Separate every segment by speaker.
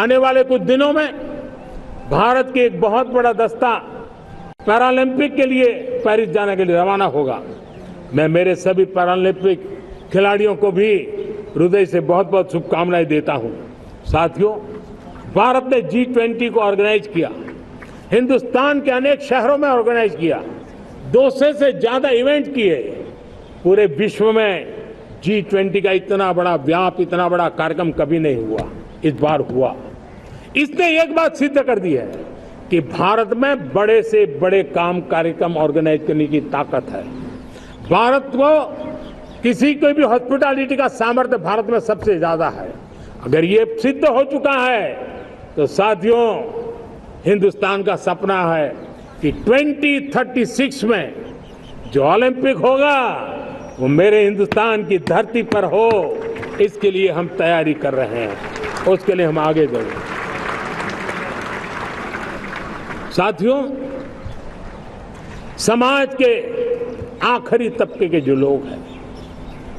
Speaker 1: आने वाले कुछ दिनों में भारत के एक बहुत बड़ा दस्ता पैरालंपिक के लिए पेरिस जाने के लिए रवाना होगा। मैं मेरे सभी पैरालंपिक खिलाड़ियों को भी हृदय से बहुत बहुत शुभकामनाएं देता हूं। साथियों, भारत ने G20 को ऑर्गेनाइज किया, हिंदुस्तान के अनेक शहरों में ऑर्गेनाइज किया, 200 से ज्यादा इवेंट किए। पूरे विश्व में G20 का इतना बड़ा व्याप, इतना बड़ा कार्यक्रम कभी नहीं हुआ, इस बार हुआ। इसने एक बात सिद्ध कर दी है कि भारत में बड़े से बड़े कार्यक्रम ऑर्गेनाइज करने की ताकत है। भारत को किसी को भी हॉस्पिटैलिटी का सामर्थ्य भारत में सबसे ज्यादा है। अगर ये सिद्ध हो चुका है तो साथियों, हिंदुस्तान का सपना है कि 2036 में जो ओलंपिक होगा वो मेरे हिंदुस्तान की धरती पर हो। इसके लिए हम तैयारी कर रहे हैं, उसके लिए हम आगे बढ़ेंगे। साथियों, समाज के आखिरी तबके के जो लोग हैं,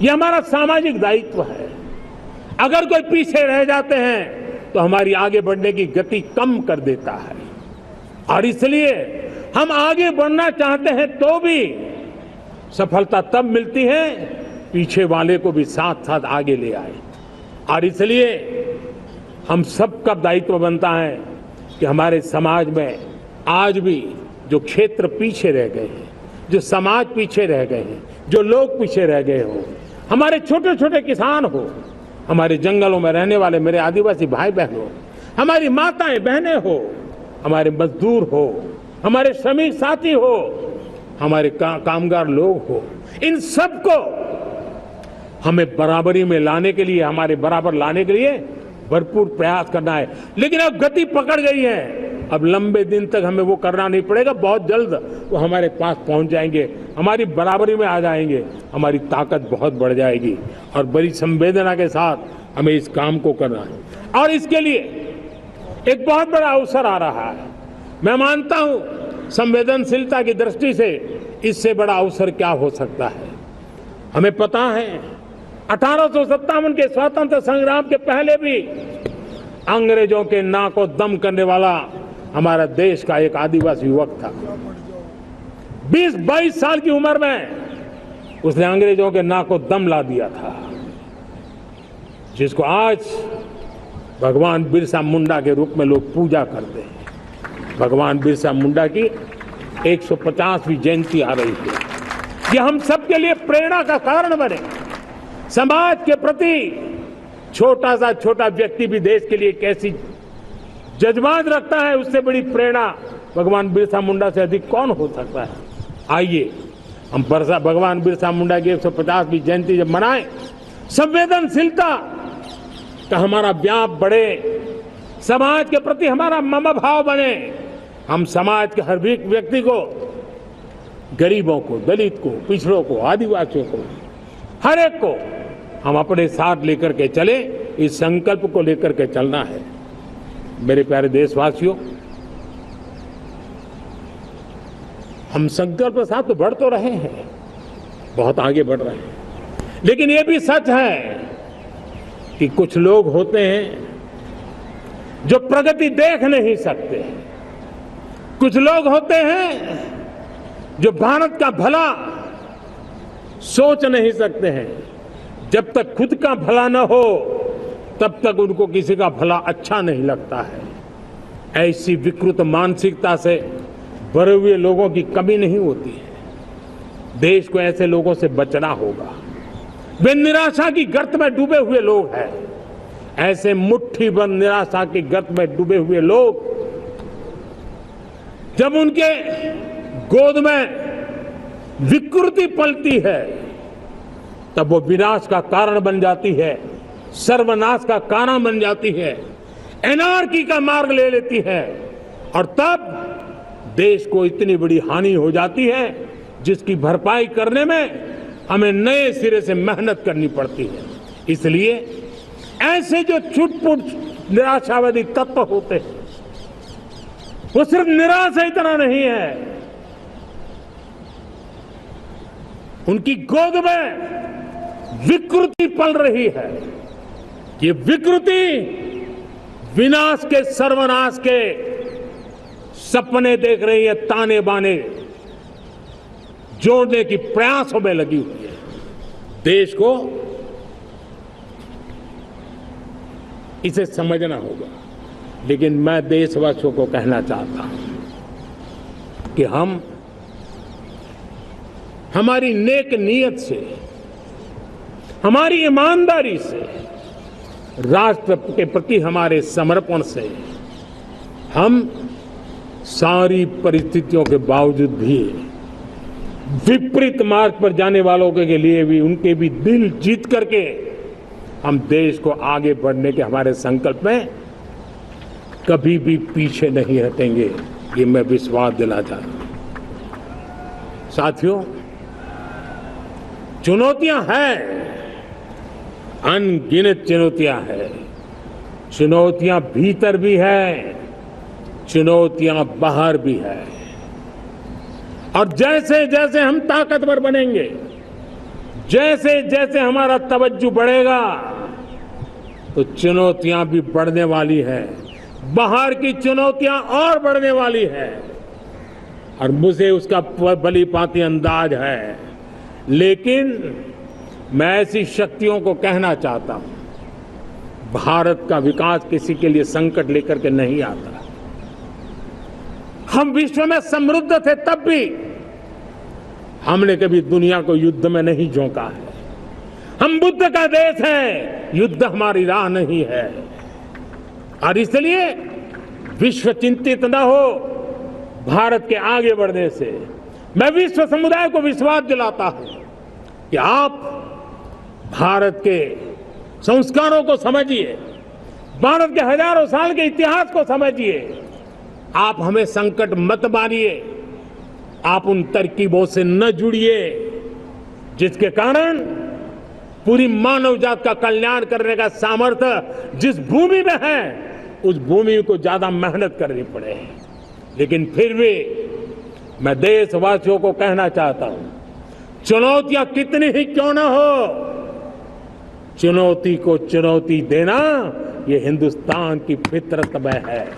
Speaker 1: ये हमारा सामाजिक दायित्व है। अगर कोई पीछे रह जाते हैं तो हमारी आगे बढ़ने की गति कम कर देता है, और इसलिए हम आगे बढ़ना चाहते हैं तो भी सफलता तब मिलती है पीछे वाले को भी साथ साथ आगे ले आए। और इसलिए हम सबका दायित्व बनता है कि हमारे समाज में आज भी जो क्षेत्र पीछे रह गए हैं, जो समाज पीछे रह गए हैं, जो लोग पीछे रह गए हो, हमारे छोटे छोटे किसान हो, हमारे जंगलों में रहने वाले मेरे आदिवासी भाई बहन हो, हमारी माताएं बहनें हो, हमारे मजदूर हो, हमारे श्रमिक साथी हो, हमारे कामगार लोग हो, इन सबको हमें बराबरी में लाने के लिए, हमारे बराबर लाने के लिए भरपूर प्रयास करना है। लेकिन अब गति पकड़ गई है, अब लंबे दिन तक हमें वो करना नहीं पड़ेगा, बहुत जल्द वो हमारे पास पहुंच जाएंगे, हमारी बराबरी में आ जाएंगे, हमारी ताकत बहुत बढ़ जाएगी और बड़ी संवेदना के साथ हमें इस काम को करना है। और इसके लिए एक बहुत बड़ा अवसर आ रहा है। मैं मानता हूं संवेदनशीलता की दृष्टि से इससे बड़ा अवसर क्या हो सकता है। हमें पता है 1857 के स्वतंत्र संग्राम के पहले भी अंग्रेजों के नाको दम करने वाला हमारा देश का एक आदिवासी युवक था। 20-22 साल की उम्र में उसने अंग्रेजों के नाको दम ला दिया था, जिसको आज भगवान बिरसा मुंडा के रूप में लोग पूजा करते हैं। भगवान बिरसा मुंडा की 150वीं जयंती आ रही है। ये हम सबके लिए प्रेरणा का कारण बने। समाज के प्रति छोटा सा छोटा व्यक्ति भी देश के लिए कैसी जज्बात रखता है, उससे बड़ी प्रेरणा भगवान बिरसा मुंडा से अधिक कौन हो सकता है। आइए हम भगवान बिरसा मुंडा की 150वीं जयंती जब मनाएं, संवेदनशीलता का हमारा व्याप बढ़े, समाज के प्रति हमारा ममभाव बने। हम समाज के हर व्यक्ति को, गरीबों को, दलित को, पिछड़ों को, आदिवासियों को, हर एक को हम अपने साथ लेकर के चले। इस संकल्प को लेकर के चलना है। मेरे प्यारे देशवासियों, हम संकल्प के साथ तो बढ़ तो रहे हैं, बहुत आगे बढ़ रहे हैं, लेकिन ये भी सच है कि कुछ लोग होते हैं जो प्रगति देख नहीं सकते। कुछ लोग होते हैं जो भारत का भला सोच नहीं सकते हैं। जब तक खुद का भला न हो तब तक उनको किसी का भला अच्छा नहीं लगता है। ऐसी विकृत मानसिकता से भरे हुए लोगों की कमी नहीं होती है। देश को ऐसे लोगों से बचना होगा। वे निराशा की गर्त में डूबे हुए लोग हैं। ऐसे मुट्ठी भर निराशा की गर्त में डूबे हुए लोग, जब उनके गोद में विकृति पलती है तब वो विनाश का कारण बन जाती है, सर्वनाश का कारण बन जाती है, एनार्की का मार्ग ले लेती है, और तब देश को इतनी बड़ी हानि हो जाती है जिसकी भरपाई करने में हमें नए सिरे से मेहनत करनी पड़ती है। इसलिए ऐसे जो छुटपुट निराशावादी तत्व होते हैं, वो सिर्फ निराशा इतना नहीं है, उनकी गोद में विकृति पल रही है। ये विकृति विनाश के, सर्वनाश के सपने देख रही है, ताने बाने जोड़ने की प्रयासों में लगी हुई है। देश को इसे समझना होगा। लेकिन मैं देशवासियों को कहना चाहता हूं कि हम हमारी नेक नीयत से, हमारी ईमानदारी से, राष्ट्र के प्रति हमारे समर्पण से हम सारी परिस्थितियों के बावजूद भी विपरीत मार्ग पर जाने वालों के लिए भी, उनके भी दिल जीत करके हम देश को आगे बढ़ने के हमारे संकल्प में कभी भी पीछे नहीं हटेंगे, ये मैं विश्वास दिलाता हूं। साथियों, चुनौतियां हैं, अनगिनत चुनौतियां हैं। चुनौतियां भीतर भी है, चुनौतियां बाहर भी है। और जैसे जैसे हम ताकतवर बनेंगे, जैसे जैसे हमारा तवज्जो बढ़ेगा, तो चुनौतियां भी बढ़ने वाली है, बाहर की चुनौतियां और बढ़ने वाली है। और मुझे उसका भली भांति अंदाज है। लेकिन मैं ऐसी शक्तियों को कहना चाहता हूं, भारत का विकास किसी के लिए संकट लेकर के नहीं आता। हम विश्व में समृद्ध थे, तब भी हमने कभी दुनिया को युद्ध में नहीं झोंका है। हम बुद्ध का देश है, युद्ध हमारी राह नहीं है। और इसलिए विश्व चिंतित न हो भारत के आगे बढ़ने से। मैं विश्व समुदाय को विश्वास दिलाता हूं कि आप भारत के संस्कारों को समझिए, भारत के हजारों साल के इतिहास को समझिए। आप हमें संकट मत मानिए, आप उन तरकीबों से न जुड़िए जिसके कारण पूरी मानव जात का कल्याण करने का सामर्थ्य जिस भूमि में है, उस भूमि को ज्यादा मेहनत करनी पड़े। लेकिन फिर भी मैं देशवासियों को कहना चाहता हूं, चुनौतियां कितनी ही क्यों न हो, चुनौती को चुनौती देना ये हिंदुस्तान की फितरत में है।